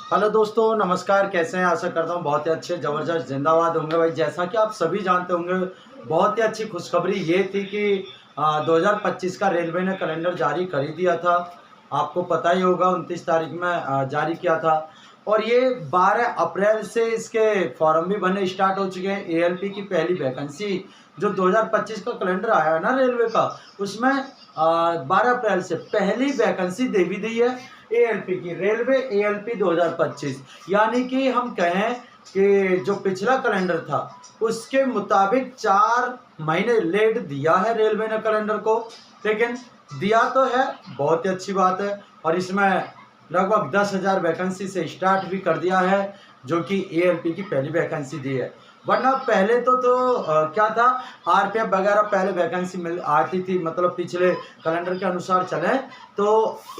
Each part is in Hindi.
हेलो दोस्तों, नमस्कार। कैसे हैं? आशा करता हूँ बहुत ही अच्छे, ज़बरदस्त, जिंदाबाद होंगे भाई। जैसा कि आप सभी जानते होंगे, बहुत ही अच्छी खुशखबरी ये थी कि 2025 का रेलवे ने कैलेंडर जारी कर ही दिया था। आपको पता ही होगा 29 तारीख में जारी किया था। और ये 12 अप्रैल से इसके फॉर्म भी भरने स्टार्ट हो चुके हैं। एएलपी की पहली वैकेंसी जो 2025 का कैलेंडर आया है ना रेलवे का, उसमें 12 अप्रैल से पहली वैकेंसी दे भी दी है एएलपी की, रेलवे एएलपी 2025। यानी कि हम कहें कि जो पिछला कैलेंडर था उसके मुताबिक 4 महीने लेट दिया है रेलवे ने कैलेंडर को, लेकिन दिया तो है, बहुत ही अच्छी बात है। और इसमें लगभग 10,000 वैकेंसी से स्टार्ट भी कर दिया है, जो कि एएलपी की पहली वैकेंसी दी है। वरना पहले क्या था, आरपीएफ वगैरह पहले वैकेंसी मिल आती थी, मतलब पिछले कैलेंडर के अनुसार चले तो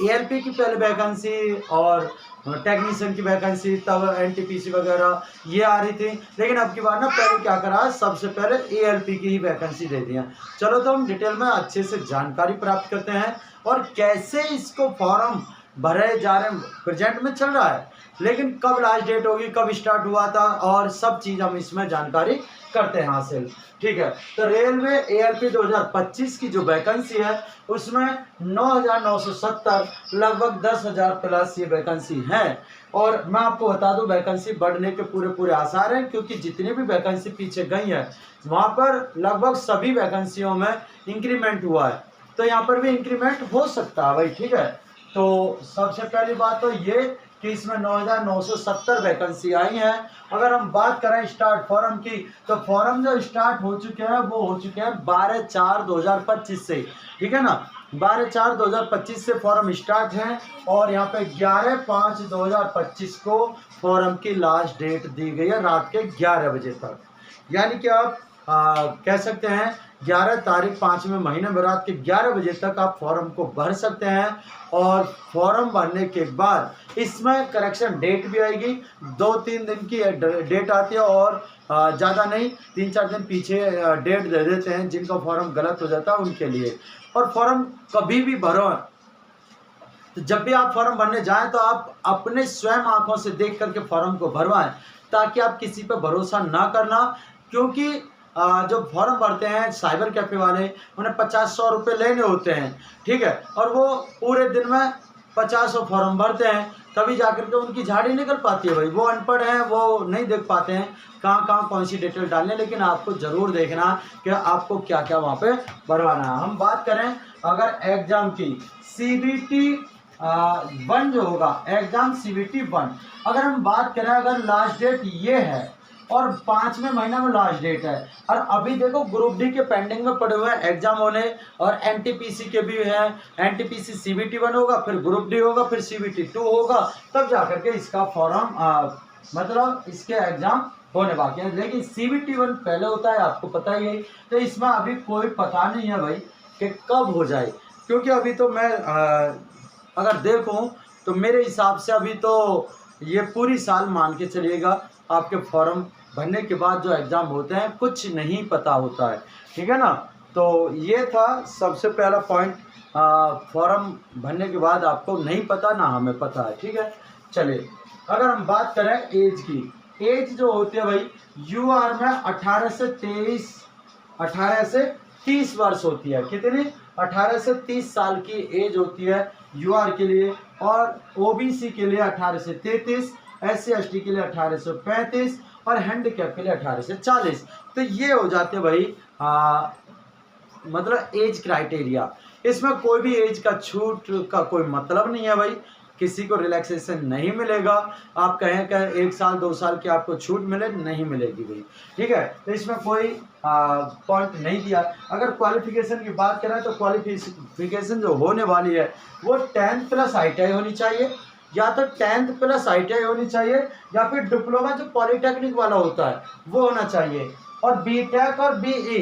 एएलपी की पहले वैकेंसी और टेक्नीशियन की वैकेंसी, तब एनटीपीसी वगैरह ये आ रही थी। लेकिन अब की बार ना पहले क्या करा, सबसे पहले एएलपी की ही वैकेंसी दे दिया। चलो तो हम डिटेल में अच्छे से जानकारी प्राप्त करते हैं और कैसे इसको फॉर्म भरे जा रहे हैं। प्रेजेंट में चल रहा है, लेकिन कब लास्ट डेट होगी, कब स्टार्ट हुआ था, और सब चीज़ हम इसमें जानकारी करते हैं हासिल। ठीक है, तो रेलवे एएलपी 2025 की जो वैकेंसी है उसमें 9,970, लगभग 10,000 प्लस ये वैकेंसी है। और मैं आपको बता दूं, वैकेंसी बढ़ने के पूरे आसार हैं, क्योंकि जितनी भी वैकेंसी पीछे गई है वहाँ पर लगभग सभी वैकेंसियों में इंक्रीमेंट हुआ है, तो यहाँ पर भी इंक्रीमेंट हो सकता है भाई। ठीक है, तो सबसे पहली बात तो ये कि इसमें 9,970 वैकेंसी आई हैं। अगर हम बात करें स्टार्ट फॉर्म की, तो फॉर्म जो स्टार्ट हो चुके हैं वो हो चुके हैं 12/4/2025 से। ठीक है ना, 12/4/2025 से फॉर्म स्टार्ट हैं, और यहाँ पे 11/5/2025 को फॉर्म की लास्ट डेट दी गई है, रात के 11 बजे तक। यानी कि आप कह सकते हैं 11 तारीख 5वें महीने में रात के 11 बजे तक आप फॉर्म को भर सकते हैं। और फॉर्म भरने के बाद इसमें करेक्शन डेट भी आएगी, 2-3 दिन की डेट आती है, और ज़्यादा नहीं, 3-4 दिन पीछे डेट दे देते हैं जिनका फॉर्म गलत हो जाता है उनके लिए। और फॉर्म कभी भी भरो, तो जब भी आप फॉर्म भरने जाएं तो आप अपने स्वयं आंखों से देख करके फॉर्म को भरवाएं, ताकि आप किसी पर भरोसा ना करना। क्योंकि जो फॉर्म भरते हैं साइबर कैफे वाले, उन्हें 50-100 रुपये लेने होते हैं। ठीक है, और वो पूरे दिन में 50 फॉर्म भरते हैं, तभी जाकर के उनकी झाड़ी निकल पाती है भाई। वो अनपढ़ हैं, वो नहीं देख पाते हैं कहाँ कहाँ कौन सी डिटेल डालनी है। लेकिन आपको ज़रूर देखना कि आपको क्या क्या वहाँ पे भरवाना है। हम बात करें अगर एग्जाम की, सीबीटी 1 जो होगा, एग्जाम सीबीटी 1, अगर हम बात करें, अगर लास्ट डेट ये है और 5वें महीना में लास्ट डेट है, और अभी देखो ग्रुप डी के पेंडिंग में पड़े हुए हैं एग्जाम होने, और एनटीपीसी के भी हैं। एनटीपीसी सीबीटी 1 होगा, फिर ग्रुप डी होगा, फिर सीबीटी 2 होगा, तब जाकर के इसका फॉर्म मतलब इसके एग्जाम होने बाकी है। लेकिन सीबीटी 1 पहले होता है, आपको पता ही है। तो इसमें अभी कोई पता नहीं है भाई कि कब हो जाए, क्योंकि अभी तो मैं अगर देखूं तो मेरे हिसाब से अभी तो ये पूरी साल मान के चलिएगा, आपके फॉर्म भरने के बाद जो एग्ज़ाम होते हैं कुछ नहीं पता होता है। ठीक है ना, तो ये था सबसे पहला पॉइंट, फॉर्म भरने के बाद आपको नहीं पता, ना हमें पता है। ठीक है, चलिए अगर हम बात करें एज की, एज जो होती है भाई यूआर में 18 से 30 वर्ष होती है। कितनी? 18 से 30 साल की एज होती है यूआर के लिए, और ओबीसी के लिए 18 से 33, SC/ST के लिए 18 से 35, और हैंडीकैप के लिए 18 से 40। तो ये हो जाते भाई मतलब एज क्राइटेरिया। इसमें कोई भी एज का छूट का कोई मतलब नहीं है भाई, किसी को रिलैक्सेशन नहीं मिलेगा। आप कहें कि 1 साल 2 साल की आपको छूट मिले, नहीं मिलेगी भाई। ठीक है, तो इसमें कोई पॉइंट नहीं दिया। अगर क्वालिफिकेशन की बात करें तो क्वालिफिकेशन जो होने वाली है वो 10th प्लस ITI होनी चाहिए, या तो 10th प्लस ITI होनी चाहिए, या फिर डिप्लोमा जो पॉलिटेक्निक वाला होता है वो होना चाहिए, और बीटेक और बीई,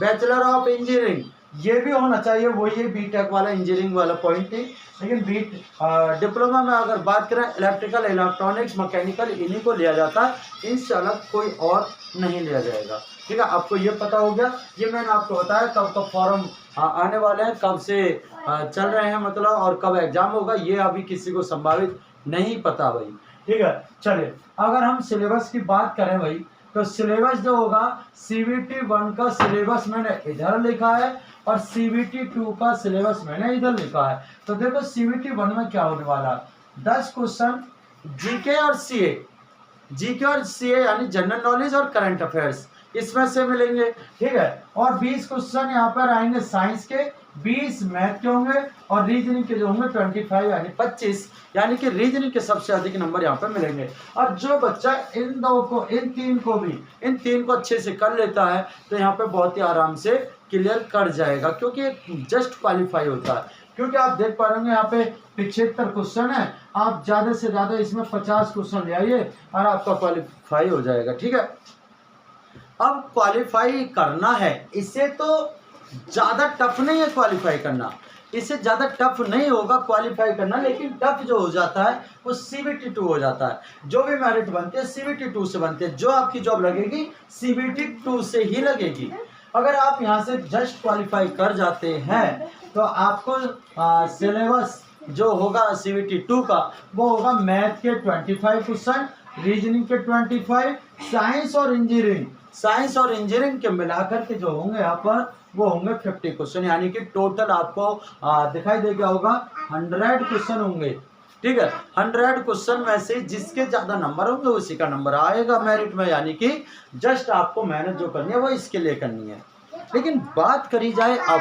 बैचलर ऑफ इंजीनियरिंग, ये भी होना चाहिए। वही बीटेक वाला इंजीनियरिंग वाला पॉइंट थी। लेकिन डिप्लोमा में अगर बात करें, इलेक्ट्रिकल, इलेक्ट्रॉनिक्स, मैकेनिकल, इन्हीं को लिया जाता है, इनसे अलग कोई और नहीं लिया जाएगा। ठीक है, आपको ये पता हो गया। ये मैंने आपको बताया कब कब फॉर्म आने वाले हैं, कब से चल रहे हैं मतलब, और कब एग्जाम होगा ये अभी किसी को संभावित नहीं पता भाई। ठीक है। चलिए अगर हम सिलेबस की बात करें भाई, तो सिलेबस जो होगा CBT 1 का सिलेबस मैंने इधर लिखा है और CBT 2 का सिलेबस मैंने इधर लिखा है। तो देखो CBT 1 में क्या होने वाला है, 10 क्वेश्चन जीके और सीए, जीके और सीए यानी जनरल नॉलेज और करंट अफेयर्स इसमें से मिलेंगे, ठीक है। और 20 क्वेश्चन यहाँ पर आएंगे साइंस के, 20 मैथ के होंगे और रीजनिंग के जो होंगे 25 यानी 25, यानी कि रीजनिंग के सबसे अधिक नंबर यहाँ पे मिलेंगे। और जो बच्चा इन तीन को अच्छे से कर लेता है तो यहाँ पे बहुत ही आराम से क्लियर कर जाएगा, क्योंकि जस्ट क्वालिफाई होता है। क्योंकि आप देख पा रहे होंगे यहाँ पे 75 क्वेश्चन है, आप ज्यादा से ज्यादा इसमें 50 क्वेश्चन ले आइए और आपका क्वालिफाई हो जाएगा, ठीक है। अब क्वालिफाई करना है, इसे तो ज्यादा टफ नहीं है क्वालिफाई करना, इससे ज्यादा टफ नहीं होगा क्वालिफाई करना, लेकिन टफ जो हो जाता है वो CBT 2 हो जाता है। जो भी मेरिट बनते हैं CBT 2 से बनते हैं, जो आपकी जॉब लगेगी CBT 2 से ही लगेगी। अगर आप यहाँ से जस्ट क्वालिफाई कर जाते हैं तो आपको सिलेबस जो होगा CBT 2 का वो होगा मैथ के 25 क्वेश्चन, रीजनिंग के 25, साइंस और इंजीनियरिंग के मिलाकर के जो होंगे यहाँ पर वो होंगे 50 क्वेश्चन, यानी कि टोटल आपको दिखाई दे गया होगा 100 क्वेश्चन होंगे, ठीक है। 100 क्वेश्चन में से जिसके ज्यादा नंबर होंगे उसी का नंबर आएगा मेरिट में, यानी कि जस्ट आपको मेहनत जो करनी है वो इसके लिए करनी है। लेकिन बात करी जाए अब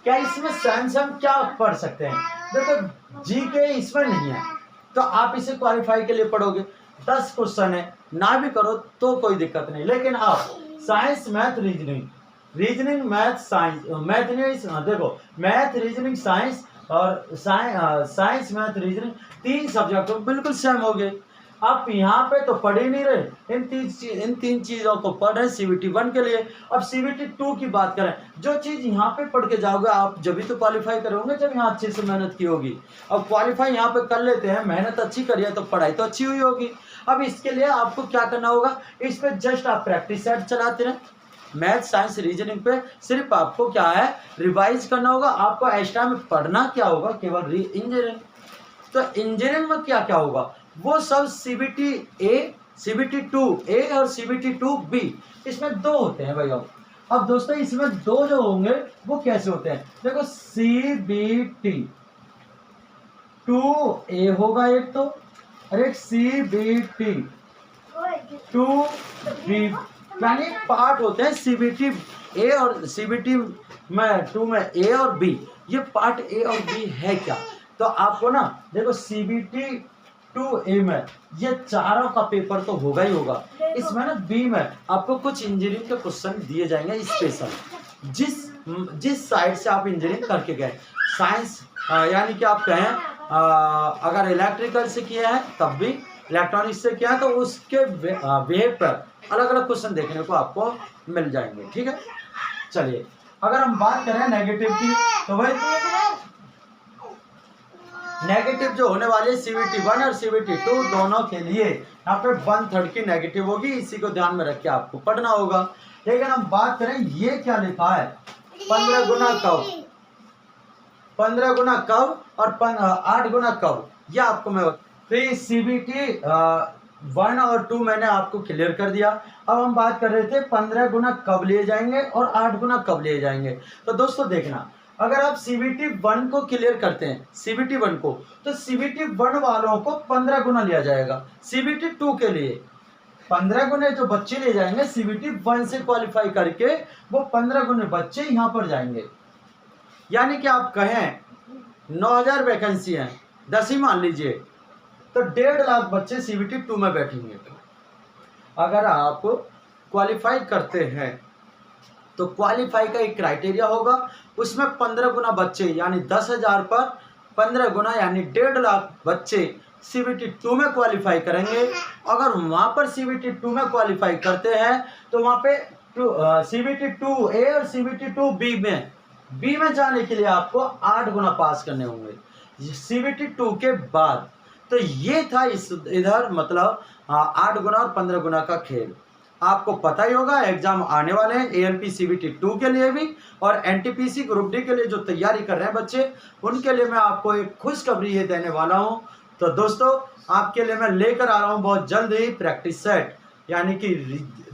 क्या इसमें साइंस हम क्या पढ़ सकते हैं, देखो जीके इसमें नहीं है तो आप इसे क्वालिफाई के लिए पढ़ोगे, 10 क्वेश्चन है ना भी करो तो कोई दिक्कत नहीं। लेकिन आप science math reasoning math science math नहीं, देखो मैथ रीजनिंग साइंस और साइंस मैथ रीजनिंग 3 सब्जेक्ट बिल्कुल सेम हो गए। आप यहाँ पे तो पढ़ ही नहीं रहे, इन तीन चीज़ों को पढ़ रहे CBT 1 के लिए। अब CBT 2 की बात करें, जो चीज़ यहाँ पे पढ़ के जाओगे आप जब भी तो क्वालिफाई करोगे जब यहाँ अच्छे से मेहनत की होगी। अब क्वालिफाई यहाँ पे कर लेते हैं, मेहनत अच्छी करिए तो पढ़ाई तो अच्छी हुई होगी। अब इसके लिए आपको क्या करना होगा, इस पर जस्ट आप प्रैक्टिस सेट चलाते रहें, मैथ साइंस रीजनिंग पे सिर्फ आपको क्या है रिवाइज करना होगा। आपको एक्स्ट्रा में पढ़ना क्या होगा, केवल इंजीनियरिंग। तो इंजीनियरिंग में क्या क्या होगा वो सब CBT A, CBT 2A और CBT 2B इसमें 2 होते हैं भाई। अब दोस्तों इसमें 2 जो होंगे वो कैसे होते हैं, देखो CBT 2A होगा एक तो, और एक CBT 2B, यानी पार्ट होते हैं CBT A और CBT में 2 में A और B। ये पार्ट A और B है क्या, तो आपको ना देखो CBT 2A में ये चारों का पेपर तो होगा ही होगा, इसमें ना B में आपको कुछ इंजीनियरिंग के क्वेश्चन दिए जाएंगे स्पेशल, जिस साइड से आप इंजीनियरिंग करके गए। साइंस यानी कि आप कहें अगर इलेक्ट्रिकल से किया है तब भी, इलेक्ट्रॉनिक्स से किया है तो उसके वेब पर अलग अलग क्वेश्चन देखने को आपको मिल जाएंगे, ठीक है। चलिए अगर हम बात करें नेगेटिव की, तो भाई नेगेटिव जो होने वाली है CBT 1 और CBT 2 दोनों के लिए यहाँ पे 1/3 की नेगेटिव होगी, इसी को ध्यान में रख के आपको पढ़ना होगा। लेकिन हम बात करें ये क्या लिखा है 15 गुना कब, 15 गुना कब और 8 गुना कब, ये आपको मैं तो CBT 1 और 2 मैंने आपको क्लियर कर दिया। अब हम बात कर रहे थे 15 गुना कब लिए जाएंगे और 8 गुना कब लिए जाएंगे। तो दोस्तों देखना, अगर आप CBT 1 को क्लियर करते हैं CBT 1 को, तो CBT 1 वालों को 15 गुना लिया जाएगा। CBT 2 के लिए 15 गुने जो बच्चे ले जाएंगे CBT 1 से क्वालिफाई करके, वो 15 गुने बच्चे यहाँ पर जाएंगे। यानी कि आप कहें 9000 वैकेंसी हैं, 10 ही मान लीजिए, तो 1.5 लाख बच्चे CBT 2 में बैठेंगे। अगर आप क्वालिफाई करते हैं तो क्वालिफाई का एक क्राइटेरिया होगा, उसमें 15 गुना बच्चे यानी 10,000 पर 15 गुना यानी 1.5 लाख बच्चे CBT 2 में क्वालिफाई करेंगे। अगर वहाँ पर CBT 2 में क्वालिफाई करते हैं तो वहाँ पे CBT 2A और CBT 2B में जाने के लिए आपको 8 गुना पास करने होंगे CBT 2 के बाद। तो ये था इधर मतलब 8 गुना और 15 गुना का खेल। आपको पता ही होगा एग्जाम आने वाले हैं ALP CBT 2 के लिए भी, और NTPC ग्रुप डी के लिए जो तैयारी कर रहे हैं बच्चे, उनके लिए मैं आपको एक खुशखबरी ये देने वाला हूं। तो दोस्तों आपके लिए मैं लेकर आ रहा हूँ बहुत जल्द ही प्रैक्टिस सेट, यानी कि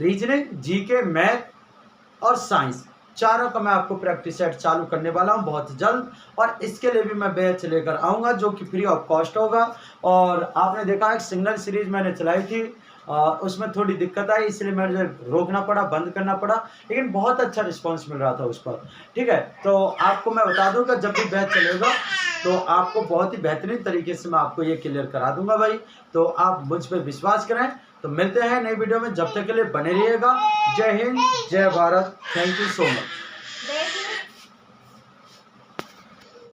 रीजनिंग, जीके, मैथ और साइंस, चारों का मैं आपको प्रैक्टिस सेट चालू करने वाला हूं बहुत जल्द। और इसके लिए भी मैं बैच लेकर आऊँगा जो कि फ्री ऑफ कॉस्ट होगा। और आपने देखा एक सिंगल सीरीज मैंने चलाई थी, उसमें थोड़ी दिक्कत आई, इसलिए मुझे रोकना पड़ा, बंद करना पड़ा, लेकिन बहुत अच्छा रिस्पांस मिल रहा था उस पर। ठीक है, तो आपको मैं बता दूं कि जब भी बैच चलेगा तो आपको बहुत ही बेहतरीन तरीके से मैं आपको ये क्लियर करा दूंगा भाई। तो आप मुझ पर विश्वास करें। तो मिलते हैं नई वीडियो में, जब तक के लिए बने रहिएगा। जय हिंद, जय Bharat, thank you so much.